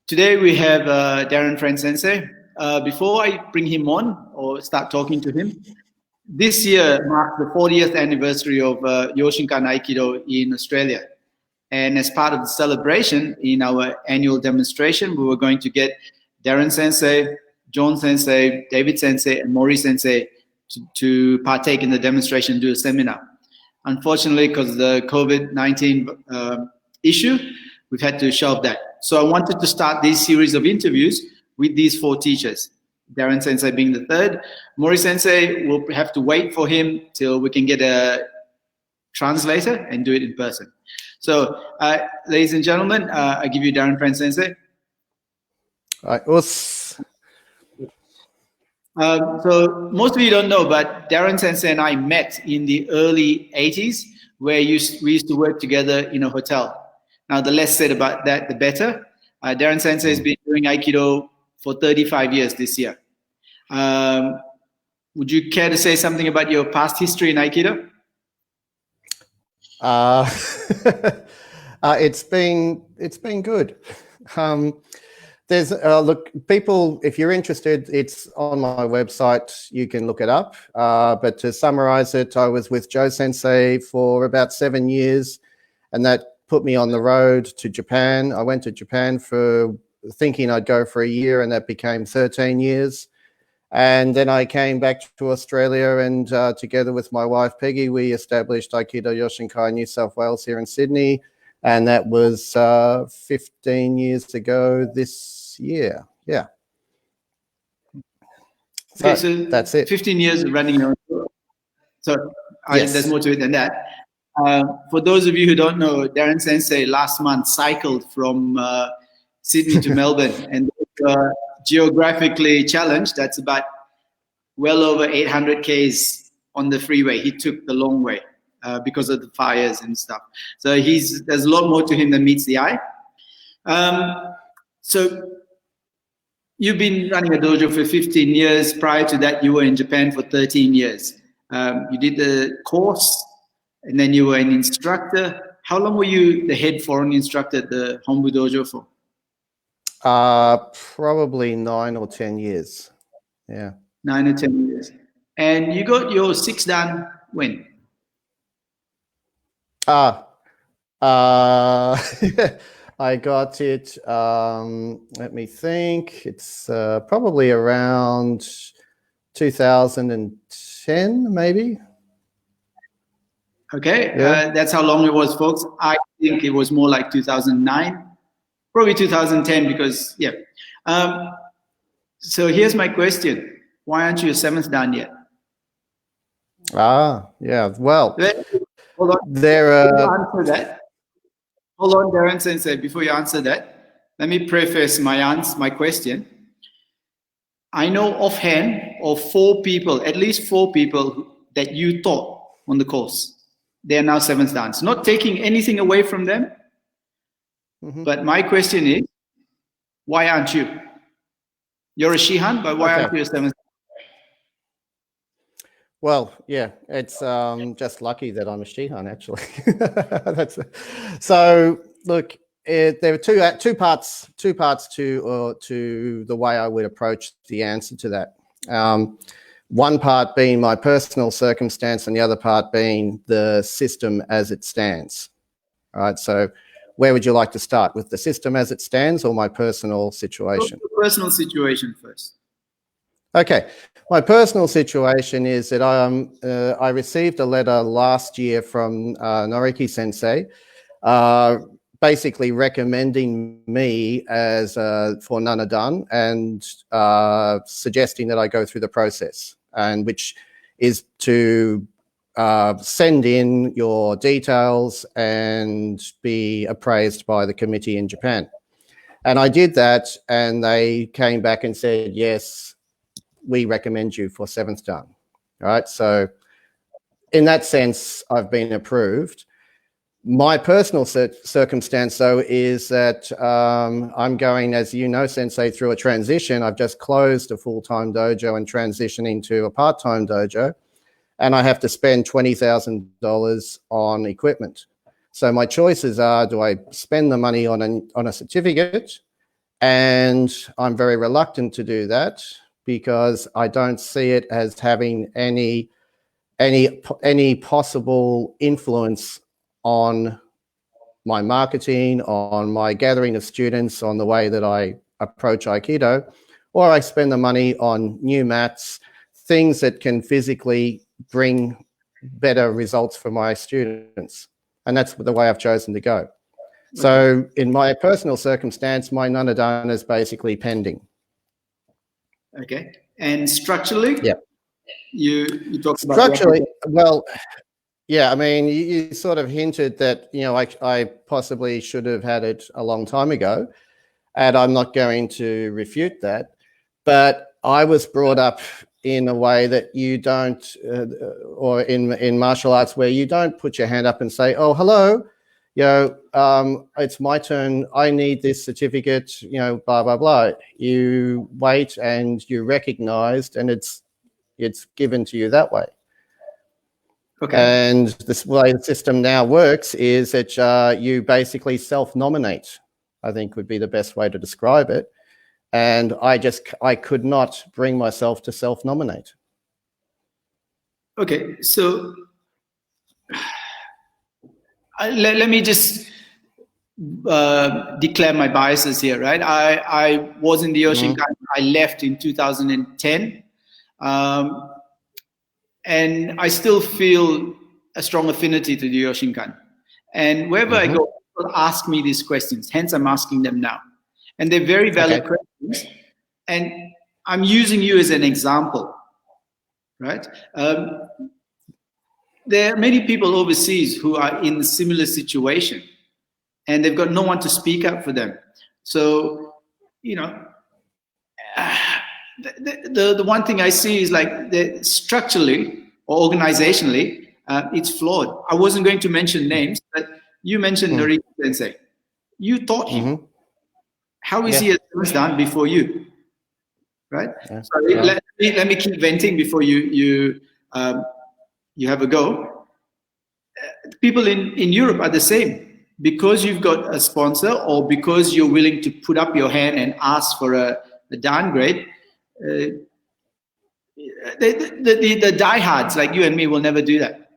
Today we have Darren Friend Sensei. Before I bring him on or start talking to him, this year marks the 40th anniversary of Yoshinkan Aikido in Australia. And as part of the celebration in our annual demonstration, we were going to get Darren Sensei, John Sensei, David Sensei, and Mori Sensei to partake in the demonstration, do a seminar. Unfortunately, because of the COVID-19 issue, we've had to shelve that. So I wanted to start this series of interviews with these four teachers, Darren Sensei being the third. Mori Sensei, we'll have to wait for him till we can get a translator and do it in person. So, ladies and gentlemen, I give you Darren Friend Sensei. All right. So most of you don't know, but Darren Sensei and I met in the early 80s, where we used to work together in a hotel. Now, the less said about that, the better. Darren Sensei has been doing Aikido for 35 years this year. Would you care to say something about your past history in Aikido? It's been good. There's look, people, if you're interested, it's on my website. You can look it up. But to summarize it, I was with Joe Sensei for about 7 years, and that put me on the road to Japan. I went to Japan for thinking I'd go for a year, and that became 13 years. And then I came back to Australia, and together with my wife, Peggy, we established Aikido YoshinKai New South Wales here in Sydney. And that was 15 years ago this year. Yeah. Okay, so that's it. 15 years of running your own. So Yes. There's more to it than that. For those of you who don't know, Darren Sensei last month cycled from Sydney to Melbourne, and geographically challenged. That's about well over 800 Ks on the freeway. He took the long way because of the fires and stuff. So there's a lot more to him than meets the eye. So you've been running a dojo for 15 years. Prior to that, you were in Japan for 13 years. You did the course, and then you were an instructor. How long were you the head foreign instructor at the Honbu dojo for? Probably 9 or 10 years. Yeah. 9 or 10 years. And you got your 6th dan when? I got it, let me think, it's probably around 2010, maybe. Okay, Yeah. that's how long it was, folks. I think it was more like 2009, probably 2010, because, yeah. So here's my question. Why aren't you a 7th dan yet? Yeah, well, Hold on. there Answer that. Hold on, Darren Sensei. Before you answer that, let me preface my question. I know offhand of 4 people, at least 4 people that you taught on the course. They are now 7th dans. Not taking anything away from them, but my question is, why aren't you? You're a Shihan, but why aren't you a 7th? Well, yeah, it's just lucky that I'm a Shihan, actually. So look, there are two parts to the way I would approach the answer to that. One part being my personal circumstance, and the other part being the system as it stands. All right. So, where would you like to start, with the system as it stands or my personal situation? Personal situation first. Okay. My personal situation is that I received a letter last year from Noriki Sensei, basically recommending me as for Nanadan and suggesting that I go through the process, and which is to send in your details and be appraised by the committee in Japan. And I did that, and they came back and said, yes, we recommend you for 7th dan. All right. So in that sense, I've been approved. My personal circumstance, though, is that I'm going, as you know, Sensei, through a transition. I've just closed a full-time dojo and transitioning to a part-time dojo, and I have to spend $20,000 on equipment. So my choices are, do I spend the money on a certificate And I'm very reluctant to do that because I don't see it as having any possible influence on my marketing, on my gathering of students, on the way that I approach Aikido, or I spend the money on new mats, things that can physically bring better results for my students. And that's the way I've chosen to go. Okay. So in my personal circumstance, my Nanadana is basically pending. Okay. And structurally? Yeah. You talked about structurally, well, yeah, I mean, you sort of hinted that, you know, I possibly should have had it a long time ago, and I'm not going to refute that. But I was brought up in a way that you don't, or in martial arts where you don't put your hand up and say, oh, hello, you know, it's my turn. I need this certificate, you know, blah, blah, blah. You wait and you're recognized, and it's given to you that way. Okay. And this way the system now works is that you basically self-nominate, I think would be the best way to describe it. And I could not bring myself to self-nominate. Okay, so let me just declare my biases here, right? I was in the Yoshinkan. I left in 2010. And I still feel a strong affinity to the Yoshinkan. And wherever I go, people ask me these questions. Hence, I'm asking them now. And they're very valid questions. And I'm using you as an example, right? There are many people overseas who are in a similar situation, and they've got no one to speak up for them. So, you know, the one thing I see is like structurally or organizationally, it's flawed. I wasn't going to mention names, but you mentioned Noriki Sensei. You taught him. How is he as done before you? Right? Yeah. So let me keep venting before you have a go. People in Europe are the same. Because you've got a sponsor or because you're willing to put up your hand and ask for a downgrade, the diehards like you and me will never do that.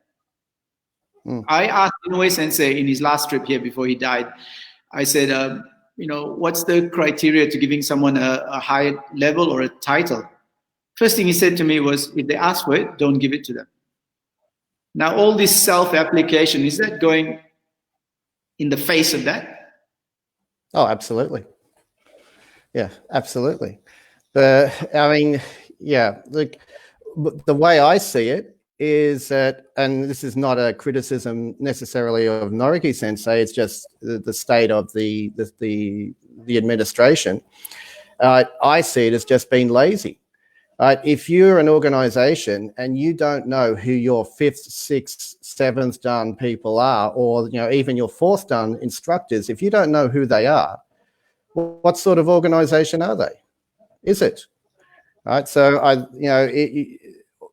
I asked Inoue Sensei in his last trip here before he died, I said, you know, what's the criteria to giving someone a high level or a title? First thing he said to me was, if they ask for it, don't give it to them. Now, all this self-application, is that going in the face of that? Oh, absolutely. Yeah, absolutely. I mean, yeah, the way I see it is that, and this is not a criticism necessarily of Noriki Sensei, it's just the state of the administration. I see it as just being lazy. If you're an organization and you don't know who your 5th, 6th, 7th dan people are, or you know even your 4th dan instructors, if you don't know who they are, what sort of organization are they? Is it? Right. So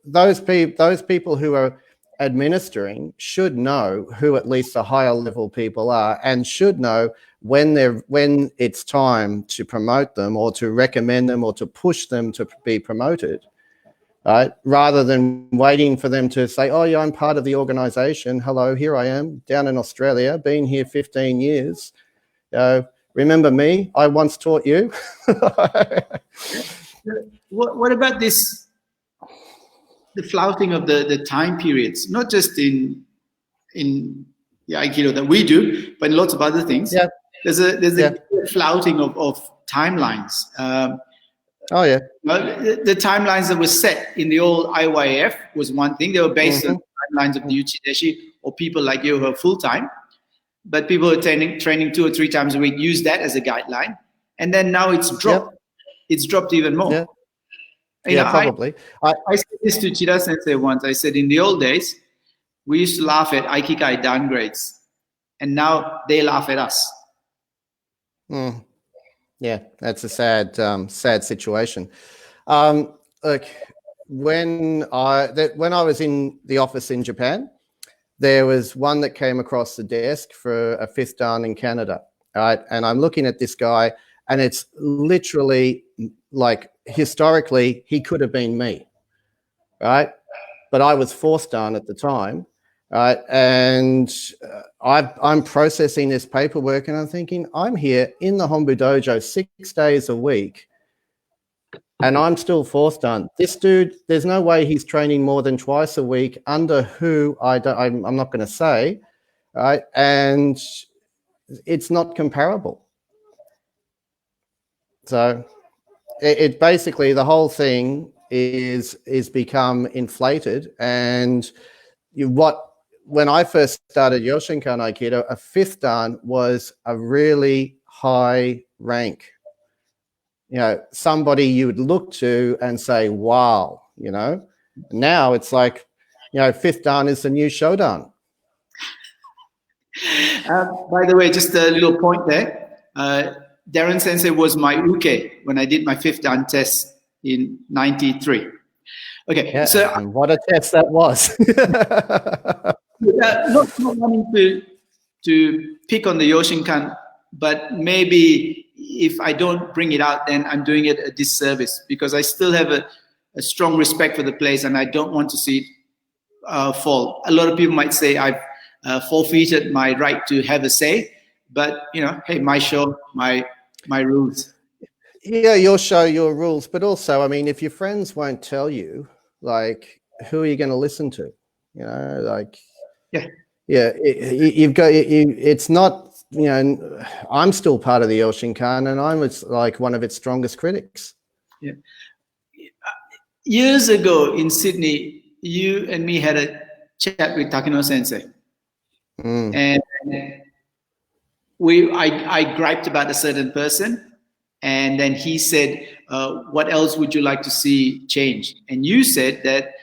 those people who are administering should know who at least the higher level people are, and should know when it's time to promote them or to recommend them or to push them to be promoted, right? Rather than waiting for them to say, oh yeah, I'm part of the organization. Hello, here I am down in Australia, been here 15 years. Remember me? I once taught you. What about this, the flouting of the time periods, not just in the Aikido that we do, but in lots of other things. Yeah. There's a flouting of timelines. Oh yeah. The timelines that were set in the old IYF was one thing. They were based on timelines of the Uchideshi or people like you who are full time. But people who are training 2 or 3 times a week use that as a guideline, and then now it's dropped. Yep. It's dropped even more. Yeah, yeah, probably. I said this to Chida Sensei once. I said, in the old days, we used to laugh at Aikikai downgrades, and now they laugh at us. Yeah, that's a sad situation. Look, when I was in the office in Japan, there was one that came across the desk for a 5th dan in Canada, right? And I'm looking at this guy, And it's literally like historically, he could have been me, right? But I was forced down at the time, right? And I'm processing this paperwork and I'm thinking, I'm here in the Honbu dojo 6 days a week and I'm still forced down. This dude, there's no way he's training more than twice a week under who I'm not going to say, right? And it's not comparable. So it basically, the whole thing is become inflated. And when I first started Yoshinkan Aikido, a 5th dan was a really high rank. You know, somebody you would look to and say, wow, you know. Now it's like, you know, 5th dan is the new Shodan. By the way, just a little point there. Darren Sensei was my uke when I did my 5th dan test in 93. Okay, yeah, so and what a test that was. not wanting to pick on the Yoshinkan, but maybe if I don't bring it out, then I'm doing it a disservice, because I still have a strong respect for the place and I don't want to see it fall. A lot of people might say I've forfeited my right to have a say, but you know, hey, my show, my rules. Yeah, your show, your rules, but also, I mean, if your friends won't tell you, like, who are you going to listen to? You know, like, you've got. It's not, you know. I'm still part of the Yoshinkan, and I'm like one of its strongest critics. Yeah. Years ago in Sydney, you and me had a chat with Takino Sensei, and I griped about a certain person. And then he said, what else would you like to see change? And you said that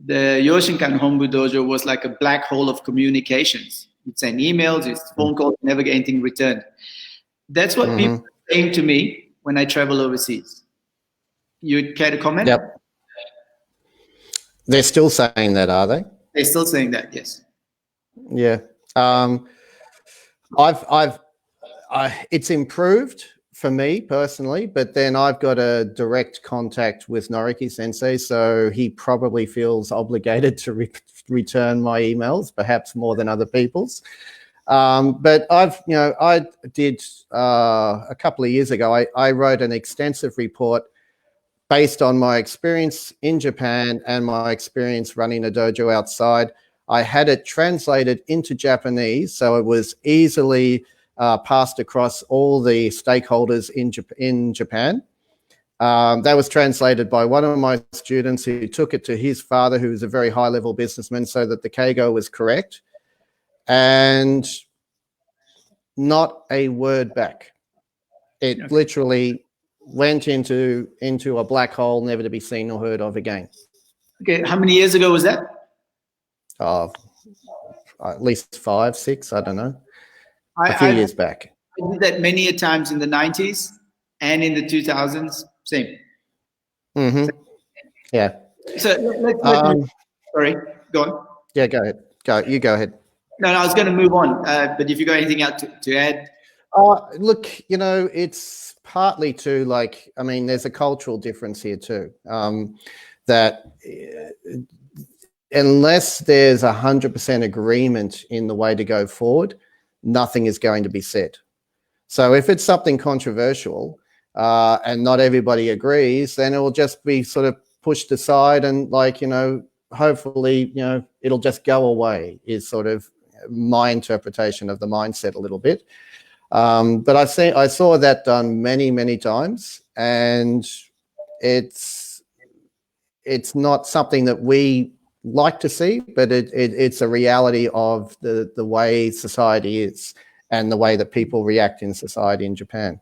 the Yoshinkan Honbu dojo was like a black hole of communications. You'd send emails, it's phone calls, never get anything returned. That's what people are saying to me when I travel overseas. You'd care to comment? Yep. They're still saying that, are they? They're still saying that, yes. Yeah. It's improved for me personally, but then I've got a direct contact with Noriki Sensei, so he probably feels obligated to return my emails, perhaps more than other people's. But I did a couple of years ago, I wrote an extensive report based on my experience in Japan and my experience running a dojo outside. I had it translated into Japanese, so it was easily passed across all the stakeholders in Japan. That was translated by one of my students who took it to his father, who was a very high-level businessman, so that the Keigo was correct. And not a word back. It literally went into a black hole, never to be seen or heard of again. Okay, how many years ago was that? At least 5, 6, I don't know. A few years back. I did that many a times in the 90s and in the 2000s. Same. Mm-hmm. Yeah. So let's sorry, go on. Yeah, go ahead. You go ahead. No, I was going to move on. But if you got anything else to add? Look, you know, it's partly to like, I mean, there's a cultural difference here too. That unless there's 100% agreement in the way to go forward, nothing is going to be said. So if it's something controversial and not everybody agrees, then it will just be sort of pushed aside and like, you know, hopefully, you know, it'll just go away is sort of my interpretation of the mindset a little bit. But I saw that done many, many times, and it's not something that we like to see, but it's a reality of the way society is and the way that people react in society in Japan.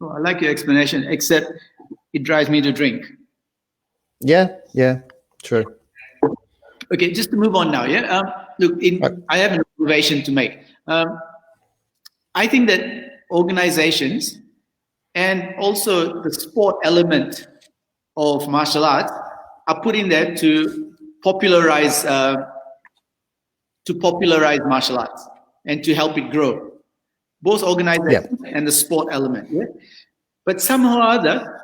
Well, I like your explanation, except it drives me to drink. Yeah, true. Okay, just to move on now, yeah? Look, I have an observation to make. I think that organizations and also the sport element of martial arts are put in there to popularize martial arts and to help it grow. both organization and the sport element. Yeah? But somehow or other,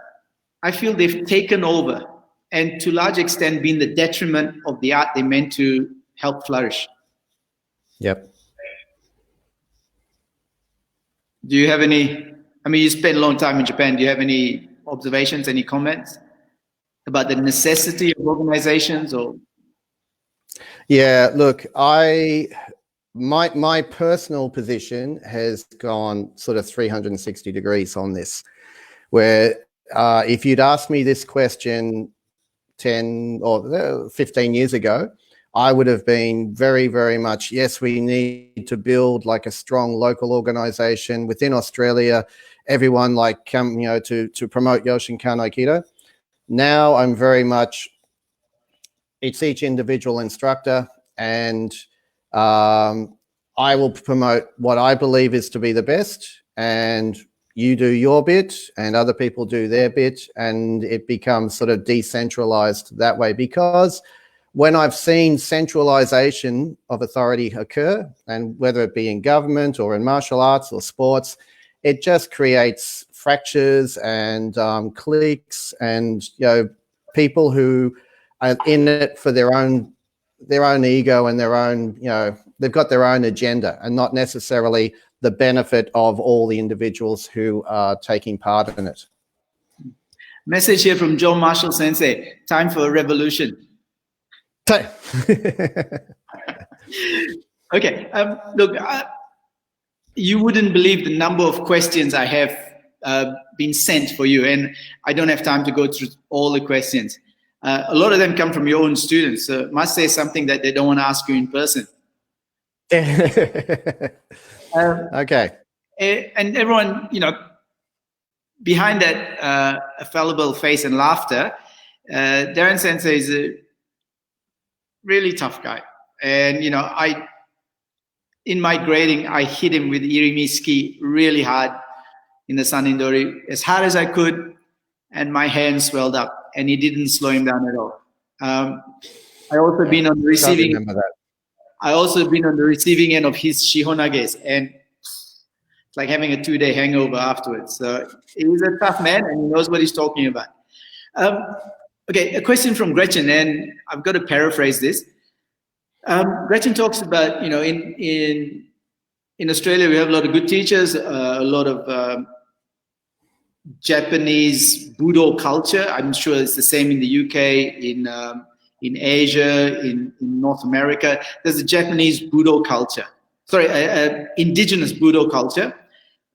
I feel they've taken over and to a large extent been the detriment of the art they meant to help flourish. Yep. Do you have any, I mean, you spent a long time in Japan. Do you have any observations, any comments about the necessity of organizations or? Yeah, look, my personal position has gone sort of 360 degrees on this, where if you'd asked me this question 10 or 15 years ago, I would have been very, very much, yes, we need to build like a strong local organization within Australia, everyone like come, to promote Yoshinkan Aikido. Now I'm very much, it's each individual instructor, and I will promote what I believe is to be the best, and you do your bit and other people do their bit, and it becomes sort of decentralized that way. Because when I've seen centralization of authority occur, and whether it be in government or in martial arts or sports, it just creates fractures and cliques and people who are in it for their own ego and their own, they've got their own agenda and not necessarily the benefit of all the individuals who are taking part in it. Message here from Joe Marshall Sensei, time for a revolution. Okay, look, you wouldn't believe the number of questions I have been sent for you, and I don't have time to go through all the questions. A lot of them come from your own students, so must say something that they don't want to ask you in person. Okay. And everyone, behind that fallible face and laughter, Darren Sensei is a really tough guy. And, in my grading, I hit him with Irimi ski really hard in the Sanindori, as hard as I could, and my hand swelled up, and he didn't slow him down at all. I also been on the receiving. I also been on the receiving end of his shihonages, and it's like having a 2-day hangover afterwards. So he's a tough man, and he knows what he's talking about. Okay, a question from Gretchen, and I've got to paraphrase this. Gretchen talks about, in Australia we have a lot of good teachers, a lot of Japanese Budo culture. I'm sure it's the same in the UK, in Asia, in North America. There's a Japanese Budo culture. Sorry, indigenous Budo culture.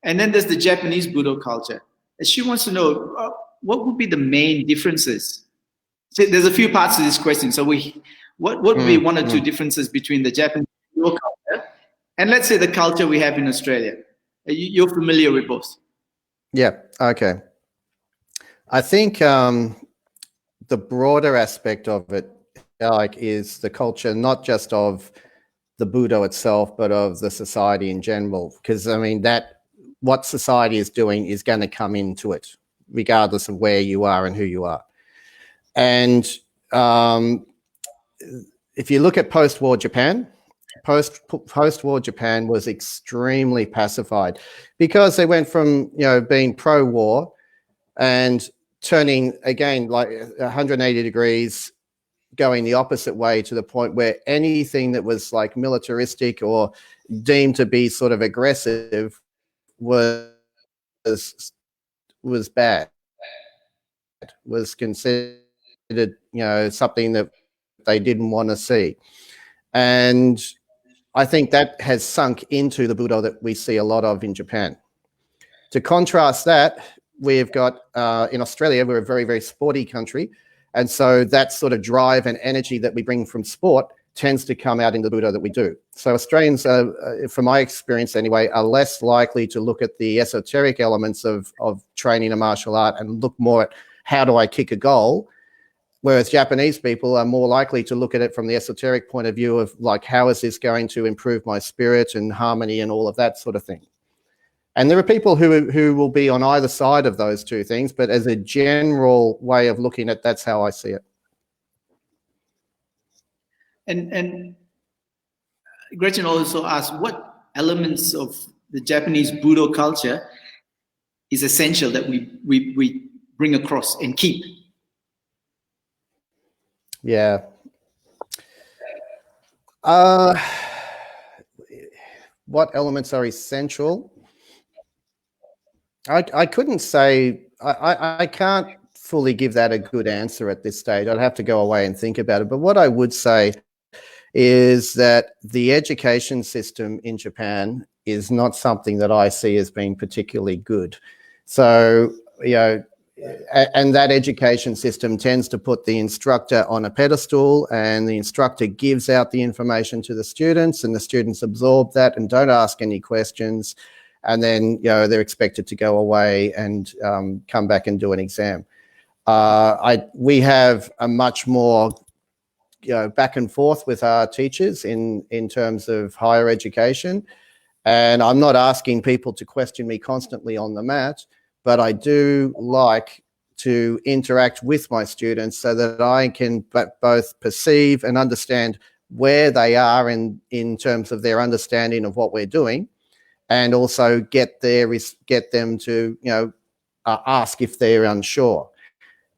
And then there's the Japanese Budo culture. And she wants to know, what would be the main differences? So there's a few parts to this question. So what would be one or two differences between the Japanese Budo culture and let's say the culture we have in Australia? You're familiar with both. Yeah, okay. I think the broader aspect of it is the culture, not just of the Budo itself, but of the society in general. Because, I mean, what society is doing is going to come into it, regardless of where you are and who you are. And if you look at post-war Japan, post-war Japan was extremely pacified because they went from, being pro-war and turning again like 180 degrees, going the opposite way to the point where anything that was like militaristic or deemed to be sort of aggressive was bad, was considered, something that they didn't want to see. And I think that has sunk into the Budo that we see a lot of in Japan. To contrast that, we've got, in Australia, we're a very, very sporty country. And so that sort of drive and energy that we bring from sport tends to come out in the Budo that we do. So Australians, from my experience anyway, are less likely to look at the esoteric elements of training a martial art and look more at how do I kick a goal, whereas Japanese people are more likely to look at it from the esoteric point of view of like, how is this going to improve my spirit and harmony and all of that sort of thing. And there are people who will be on either side of those two things, but as a general way of looking at, that's how I see it. And Gretchen also asked, what elements of the Japanese Budo culture is essential that we bring across and keep. Yeah. What elements are essential? I couldn't say, I can't fully give that a good answer at this stage. I'd have to go away and think about it. But what I would say is that the education system in Japan is not something that I see as being particularly good. So, you know, and that education system tends to put the instructor on a pedestal, and the instructor gives out the information to the students, and the students absorb that and don't ask any questions. And then, you know, they're expected to go away and come back and do an exam. We have a much more, you know, back and forth with our teachers in terms of higher education. And I'm not asking people to question me constantly on the mat, but I do like to interact with my students so that I can both perceive and understand where they are in terms of their understanding of what we're doing, and also get them to, you know, ask if they're unsure.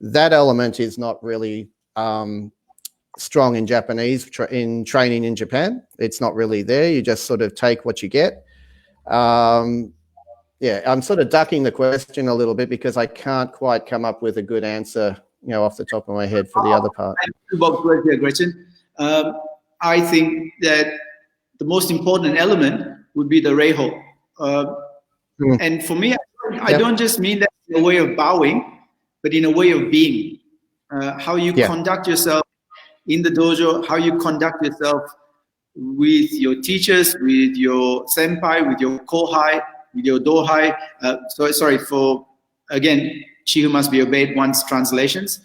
That element is not really strong in Japanese in training in Japan. It's not really there. You just sort of take what you get. Yeah, I'm sort of ducking the question a little bit because I can't quite come up with a good answer, you know, off the top of my head for the other part. Gretchen. I think that the most important element would be the reiho. And for me, I don't just mean that in a way of bowing, but in a way of being. How you conduct yourself in the dojo, how you conduct yourself with your teachers, with your senpai, with your kohai, with your dohai. Sorry for, again, she who must be obeyed once translations.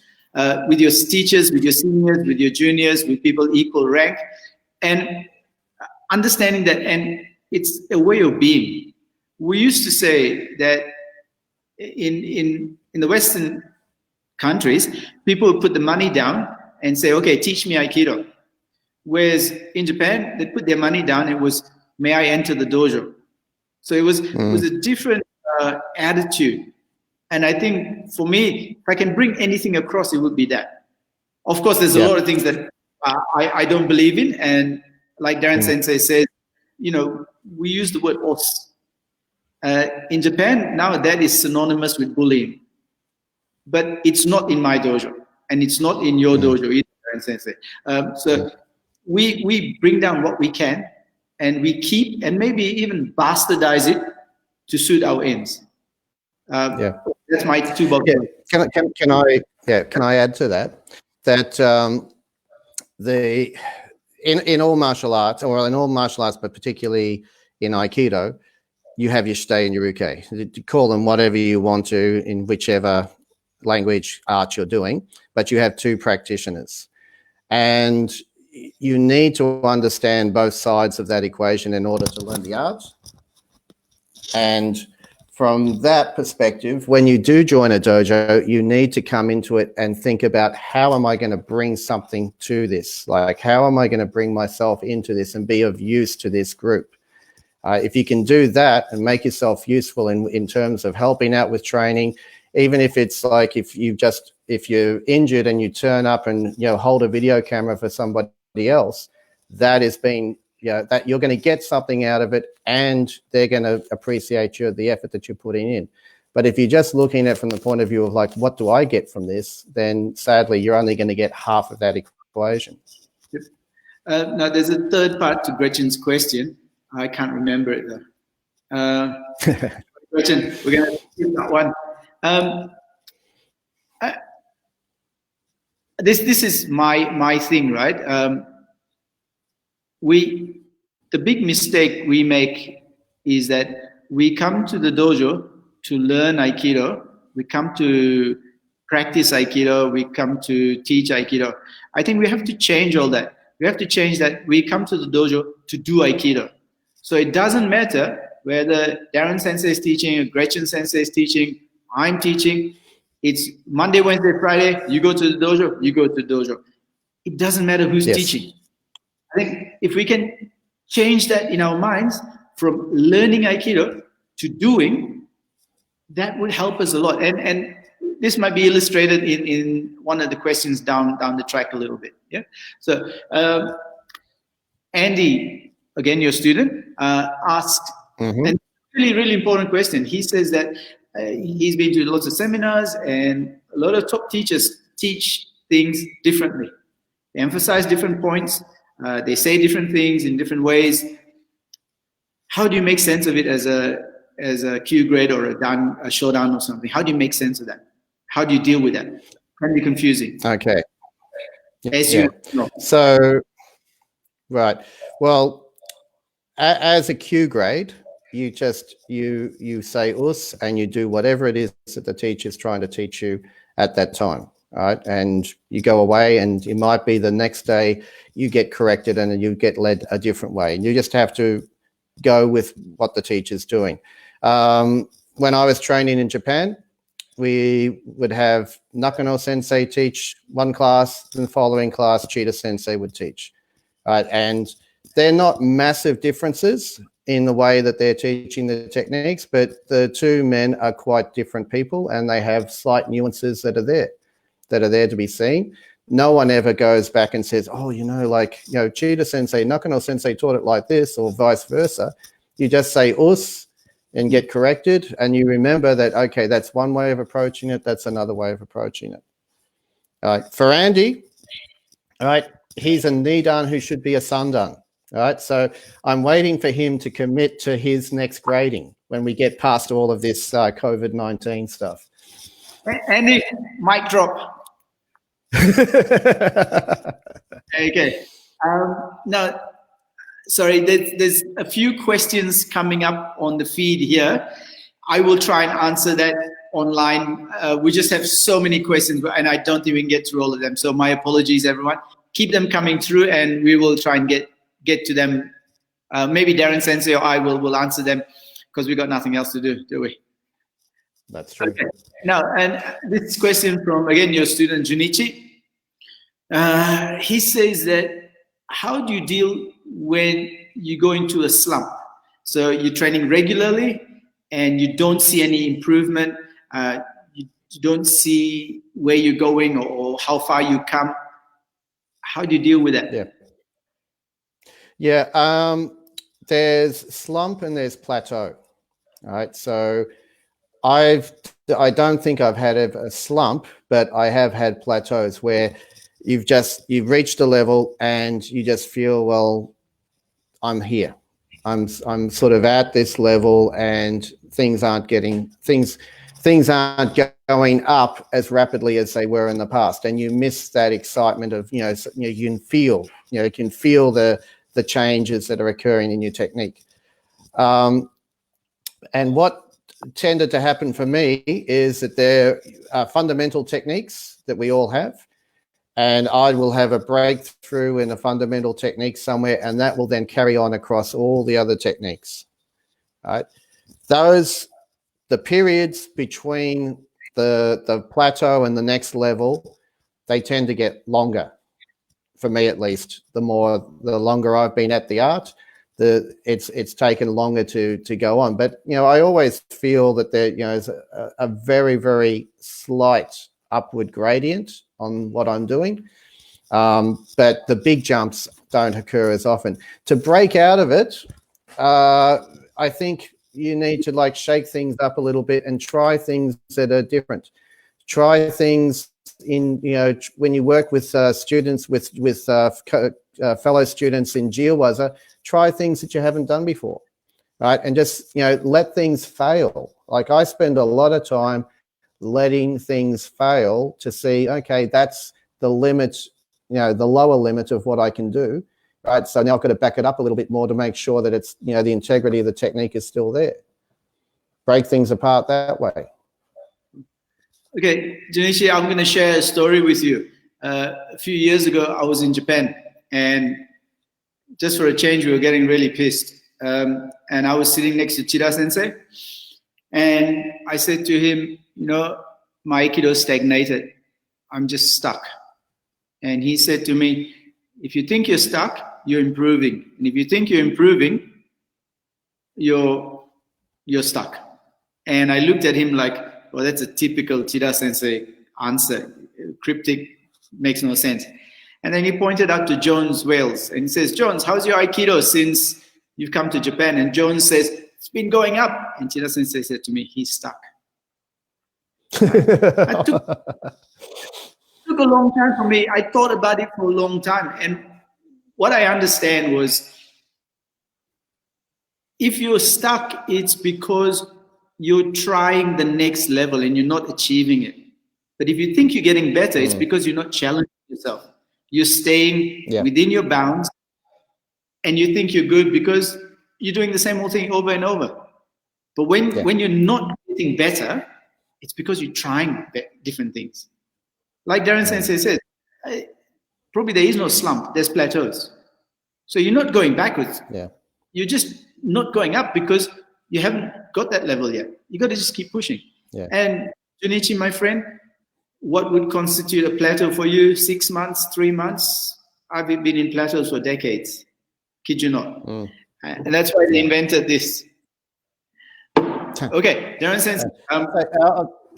With your teachers, with your seniors, with your juniors, with people equal rank. And understanding that, and it's a way of being. We used to say that in the Western countries, people would put the money down and say, okay, teach me Aikido. Whereas in Japan, they put their money down. It was, may I enter the dojo? So it was a different attitude. And I think for me, if I can bring anything across, it would be that. Of course, there's a lot of things that I don't believe in. And like Darren Sensei says, you know, we use the word os. In Japan, now that is synonymous with bullying. But it's not in my dojo. And it's not in your dojo either, Darren Sensei. So we bring down what we can, and we keep and maybe even bastardize it to suit our ends. That's my 2 bucks. Can I add to that? That in all martial arts, or in all martial arts, but particularly in Aikido, you have your shite and your uke. You call them whatever you want to in whichever language art you're doing, but you have 2 practitioners. And you need to understand both sides of that equation in order to learn the art. And from that perspective, when you do join a dojo, you need to come into it and think about, how am I going to bring something to this? Like, how am I going to bring myself into this and be of use to this group? If you can do that and make yourself useful in terms of helping out with training, even if it's like if you're injured and you turn up and, you know, hold a video camera for somebody else, that is being, you know, that you're going to get something out of it, and they're going to appreciate the effort that you're putting in. But if you're just looking at it from the point of view of like, what do I get from this, then sadly you're only going to get half of that equation. Yep. Now there's a third part to Gretchen's question. I can't remember it though. Gretchen, we're going to skip that one. This is my thing, right? The big mistake we make is that we come to the dojo to learn Aikido. We come to practice Aikido. We come to teach Aikido. I think we have to change all that. We have to change that. We come to the dojo to do Aikido. So it doesn't matter whether Darren Sensei is teaching or Gretchen Sensei is teaching, I'm teaching. It's Monday, Wednesday, Friday. You go to the dojo, you go to the dojo. It doesn't matter who's teaching. I think if we can change that in our minds, from learning Aikido to doing, that would help us a lot. And this might be illustrated in one of the questions down the track a little bit. Yeah. So Andy, again, your student, asked a really important question. He says that he's been to lots of seminars, and a lot of top teachers teach things differently. They emphasize different points. They say different things in different ways. How do you make sense of it as a Q grade or a showdown or something? How do you make sense of that? How do you deal with that? It can be confusing. Okay. As yeah. you know. So, right. Well, as a Q grade, you just you say us and you do whatever it is that the teacher's trying to teach you at that time. Right, and you go away, and it might be the next day you get corrected and you get led a different way, and you just have to go with what the teacher's doing. When I was training in Japan, we would have Nakano Sensei teach one class, and the following class Chida Sensei would teach. Right, and they're not massive differences in the way that they're teaching the techniques, but the two men are quite different people, and they have slight nuances that are there to be seen. No one ever goes back and says, oh, Chida Sensei, Nakano Sensei taught it like this, or vice versa. You just say us and get corrected, and you remember that, okay, that's one way of approaching it, that's another way of approaching it. All right, for Andy, all right, he's a Nidan who should be a Sandan. All right, so I'm waiting for him to commit to his next grading when we get past all of this COVID-19 stuff. Andy, mic drop. Okay. Now, sorry, there's a few questions coming up on the feed here. I will try and answer that online. We just have so many questions, and I don't even get through all of them. So my apologies, everyone. Keep them coming through, and we will try and get to them. Maybe Darren Sensei or I will answer them, because we got nothing else to do we? That's true. Okay. Now, and this question from, again, your student, Junichi. He says that, how do you deal when you go into a slump? So you're training regularly and you don't see any improvement. You don't see where you're going or how far you come. How do you deal with that? Yeah. There's slump and there's plateau. All right. So I don't think I've had a slump, but I have had plateaus where you've reached a level and you just feel, well, I'm here. I'm sort of at this level, and things aren't going up as rapidly as they were in the past, and you miss that excitement of you can feel the changes that are occurring in your technique. And what tended to happen for me is that there are fundamental techniques that we all have, and I will have a breakthrough in a fundamental technique somewhere, and that will then carry on across all the other techniques. Right? The periods between the plateau and the next level, they tend to get longer, for me at least. The longer I've been at the art, it's taken longer to go on. But I always feel that there is a very, very slight upward gradient on what I'm doing, but the big jumps don't occur as often. To break out of it, I think you need to shake things up a little bit and try things that are different. Try things in when you work with students with fellow students in Jiawaza, try things that you haven't done before, right? And just let things fail. Like, I spend a lot of time letting things fail to see, okay, that's the limit, the lower limit of what I can do, right? So now I've got to back it up a little bit more to make sure that it's, the integrity of the technique is still there. Break things apart that way. Okay, Junichi, I'm going to share a story with you. A few years ago, I was in Japan, and just for a change, we were getting really pissed. And I was sitting next to Chida Sensei, and I said to him, my Aikido stagnated. I'm just stuck. And he said to me, if you think you're stuck, you're improving. And if you think you're improving, you're stuck. And I looked at him like, well, that's a typical Chida Sensei answer. Cryptic, makes no sense. And then he pointed out to Jones Wales and he says, Jones, how's your Aikido since you've come to Japan? And Jones says, it's been going up. And Chida Sensei said to me, he's stuck. It took a long time for me. I thought about it for a long time. And what I understand was, if you're stuck, it's because you're trying the next level and you're not achieving it. But if you think you're getting better, it's because you're not challenging yourself. You're staying within your bounds and you think you're good because you're doing the same old thing over and over. But when you're not getting better, it's because you're trying different things. Like Darren Sensei says, probably there is no slump, there's plateaus. So you're not going backwards. Yeah. You're just not going up because you haven't got that level yet. You got to just keep pushing. Yeah. And Junichi, my friend, what would constitute a plateau for you? 6 months, 3 months? I've been in plateaus for decades. Kid you not. And that's why they invented this. Okay, Darren Sensei.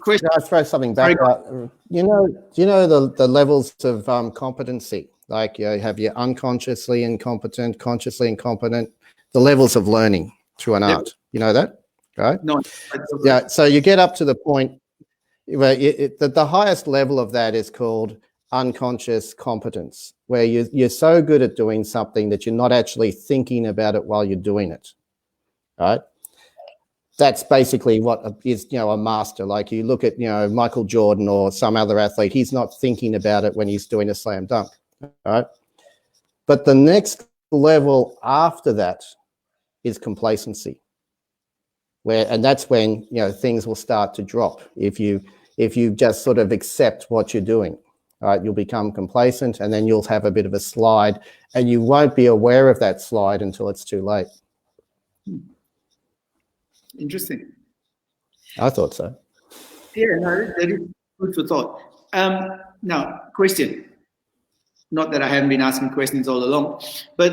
Question. I'll throw something back. Do you know the levels of competency? Like you have your unconsciously incompetent, consciously incompetent, the levels of learning through an art. You know that, right? No. Yeah. So you get up to the point where the highest level of that is called unconscious competence, where you're so good at doing something that you're not actually thinking about it while you're doing it, right? That's basically what is, a master. Like you look at, Michael Jordan or some other athlete, he's not thinking about it when he's doing a slam dunk, right? But the next level after that is complacency, and that's when, things will start to drop. If you just sort of accept what you're doing, right, you'll become complacent and then you'll have a bit of a slide and you won't be aware of that slide until it's too late. Interesting. I thought so. Yeah, no, that is food for thought. Now, question. Not that I haven't been asking questions all along, but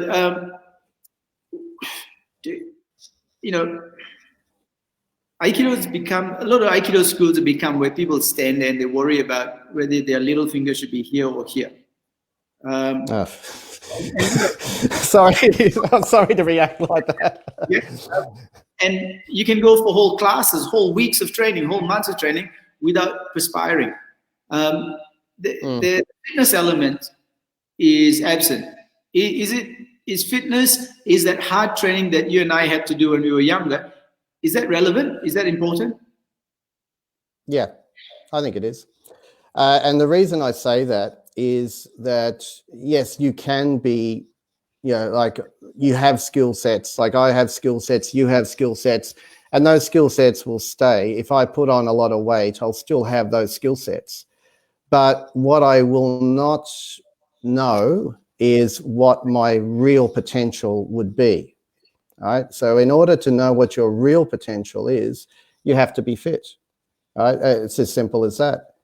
Aikido has become, a lot of Aikido schools have become where people stand there and they worry about whether their little finger should be here or here. Sorry, I'm sorry to react like that. And you can go for whole classes, whole weeks of training, whole months of training without perspiring. The fitness element is absent. Is fitness, is that hard training that you and I had to do when we were younger, is that relevant? Is that important? Yeah, I think it is. And the reason I say that is that, yes, you can be, like you have skill sets, like I have skill sets, you have skill sets, and those skill sets will stay. If I put on a lot of weight, I'll still have those skill sets. But what I will not know is what my real potential would be. Right? So in order to know what your real potential is, you have to be fit. Right? It's as simple as that.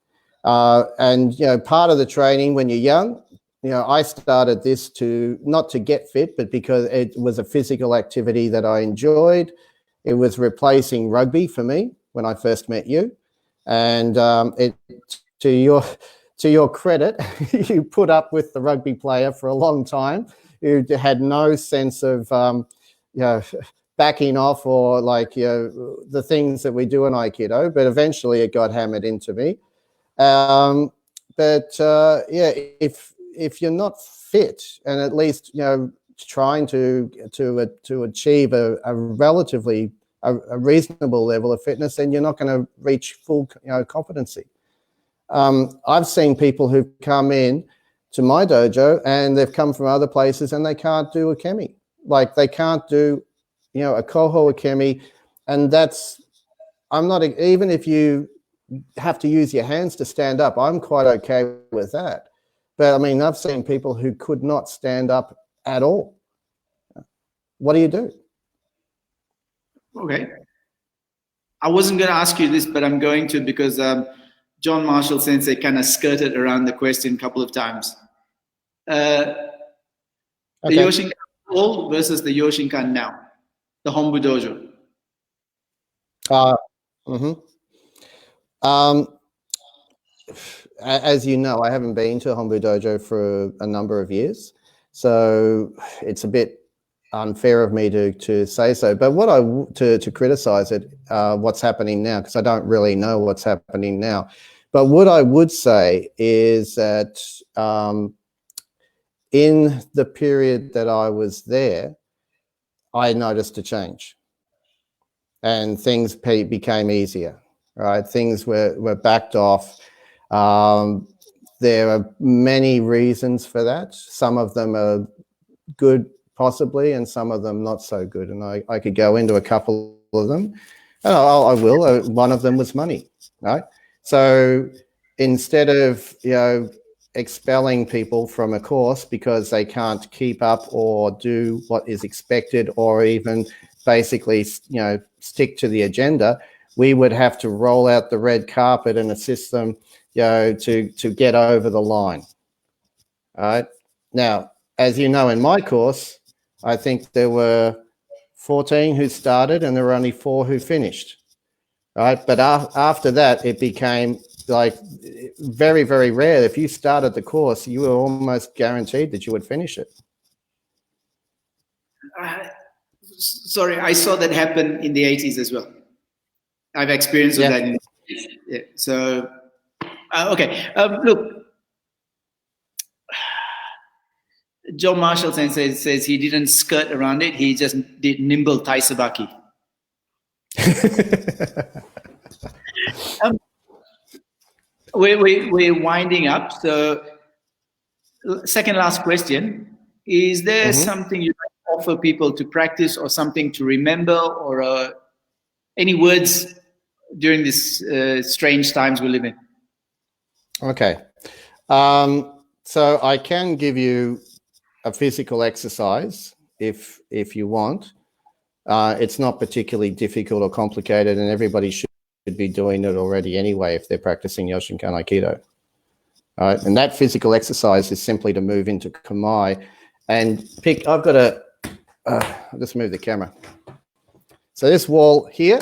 And part of the training when you're young, I started this not to get fit, but because it was a physical activity that I enjoyed. It was replacing rugby for me when I first met you. And to your credit, you put up with the rugby player for a long time who had no sense of backing off or the things that we do in Aikido, but eventually it got hammered into me. If you're not fit and at least trying to achieve a relatively reasonable level of fitness, then you're not going to reach full competency. I've seen people who've come in to my dojo and they've come from other places and they can't do a kemi. Like they can't do a koho, a kemi, and I'm not, even if you have to use your hands to stand up, I'm quite okay with that. But I mean, I've seen people who could not stand up at all. What do you do? Okay. I wasn't going to ask you this, but I'm going to, because John Marshall Sensei kind of skirted around the question a couple of times. The Yoshinkan old versus the Yoshinkan now. the Honbu dojo? Mhm. As you know, I haven't been to Honbu dojo for a number of years, so it's a bit unfair of me to say so. But what to criticize it, what's happening now, because I don't really know what's happening now. But what I would say is that in the period that I was there, I noticed a change, and things became easier. Right, things were backed off. There are many reasons for that. Some of them are good, possibly, and some of them not so good. And I could go into a couple of them. And I will. One of them was money, right? So instead of, expelling people from a course because they can't keep up or do what is expected, or even basically, stick to the agenda, we would have to roll out the red carpet and assist them, to get over the line. All right. Now, as you know, in my course, I think there were 14 who started and there were only 4 who finished. All right. But after that, it became like very, very rare. If you started the course, you were almost guaranteed that you would finish it. Sorry, I saw that happen in the 80s as well. I've experienced that. Yeah. So, okay. Look, Joe Marshall Sensei says he didn't skirt around it. He just did nimble taisabaki. We're winding up. So, second last question. Is there something you'd like to offer people to practice, or something to remember, or any words during this strange times we live in? Okay. So I can give you a physical exercise if you want. It's not particularly difficult or complicated, and everybody should be doing it already anyway if they're practicing Yoshinkan Aikido. All right, and that physical exercise is simply to move into Kamae and pick. I've got I'll just move the camera. So this wall here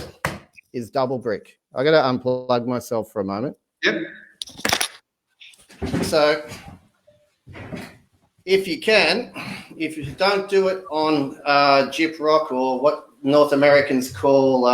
is double brick. I got to unplug myself for a moment. Yep. So if you don't do it on gyp rock, or what North Americans call